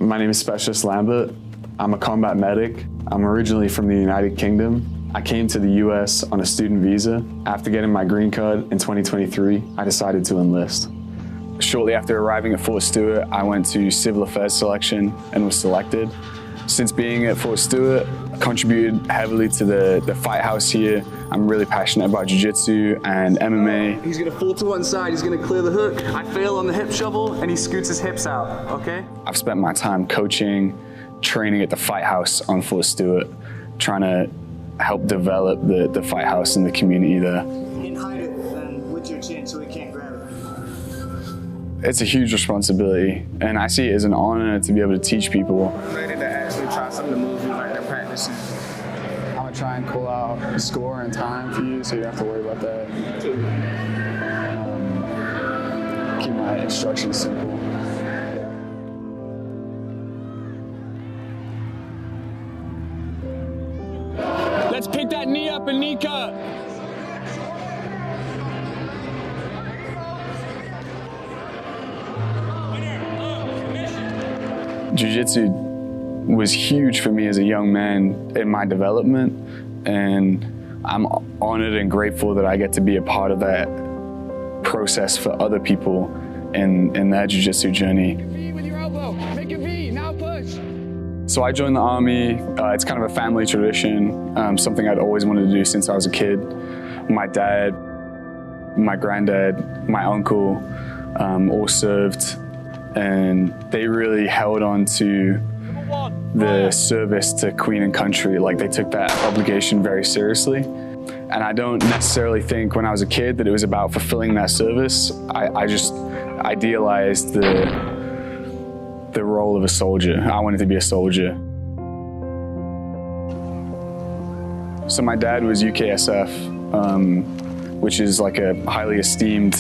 My name is Specialist Lambert. I'm a combat medic. I'm originally from the United Kingdom. I came to the US on a student visa. After getting my green card in 2023, I decided to enlist. Shortly after arriving at Fort Stewart, I went to civil affairs selection and was selected. Since being at Fort Stewart, I contributed heavily to the fight house here. I'm really passionate about Jiu-Jitsu and MMA. He's gonna fall to one side, he's gonna clear the hook. I fail on the hip shovel and he scoots his hips out, okay? I've spent my time coaching, training at the fight house on Fort Stewart, trying to help develop the fight house and the community there. And hide it then with your chin so he can't grab it. It's a huge responsibility, and I see it as an honor to be able to teach people. I'm ready to actually try some of the moves we learned in practice. I'm gonna try and call out a score and time for you, so you don't have to worry about that. Keep my instructions simple. Let's pick that knee up and knee cut. Jiu-Jitsu was huge for me as a young man in my development, and I'm honored and grateful that I get to be a part of that process for other people in their Jiu-Jitsu journey. V with your elbow. Make a V. Now push. So I joined the Army. It's kind of a family tradition, something I'd always wanted to do since I was a kid. My dad, my granddad, my uncle all served, and they really held on to the service to Queen and country. Like, they took that obligation very seriously. And I don't necessarily think when I was a kid that it was about fulfilling that service. I just idealized the role of a soldier. I wanted to be a soldier. So my dad was UKSF, which is like a highly esteemed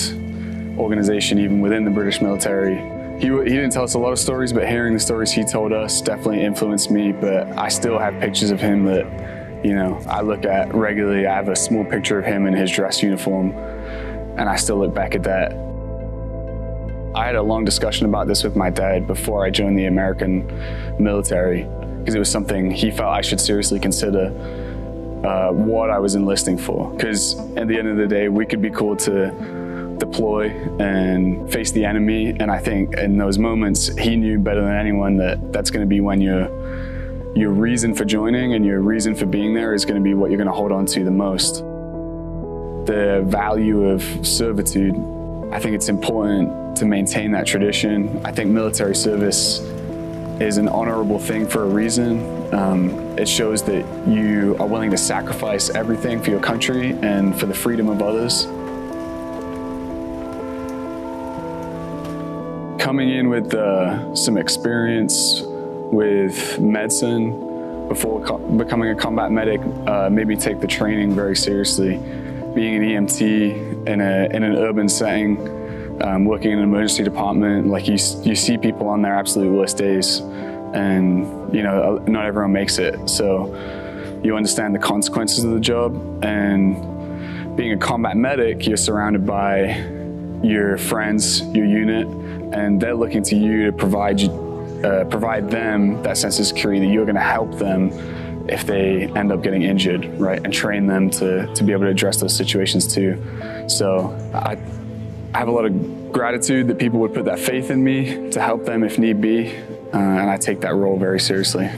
organization even within the British military. He didn't tell us a lot of stories, but hearing the stories he told us definitely influenced me. But I still have pictures of him that, you know, I look at regularly. I have a small picture of him in his dress uniform, and I still look back at that. I had a long discussion about this with my dad before I joined the American military, because it was something he felt I should seriously consider what I was enlisting for. Because at the end of the day, we could be called to deploy and face the enemy, and I think in those moments he knew better than anyone that that's going to be when your reason for joining and your reason for being there is going to be what you're going to hold on to the most. The value of servitude, I think it's important to maintain that tradition. I think military service is an honorable thing for a reason. It shows that you are willing to sacrifice everything for your country and for the freedom of others. Coming in with some experience with medicine before becoming a combat medic made me take the training very seriously. Being an EMT in an urban setting, working in an emergency department, like you see people on their absolute worst days, and you know, not everyone makes it. So you understand the consequences of the job, and being a combat medic, you're surrounded by your friends, your unit, and they're looking to you to provide them that sense of security that you're going to help them if they end up getting injured, right? And train them to be able to address those situations too. So I have a lot of gratitude that people would put that faith in me to help them if need be, and I take that role very seriously.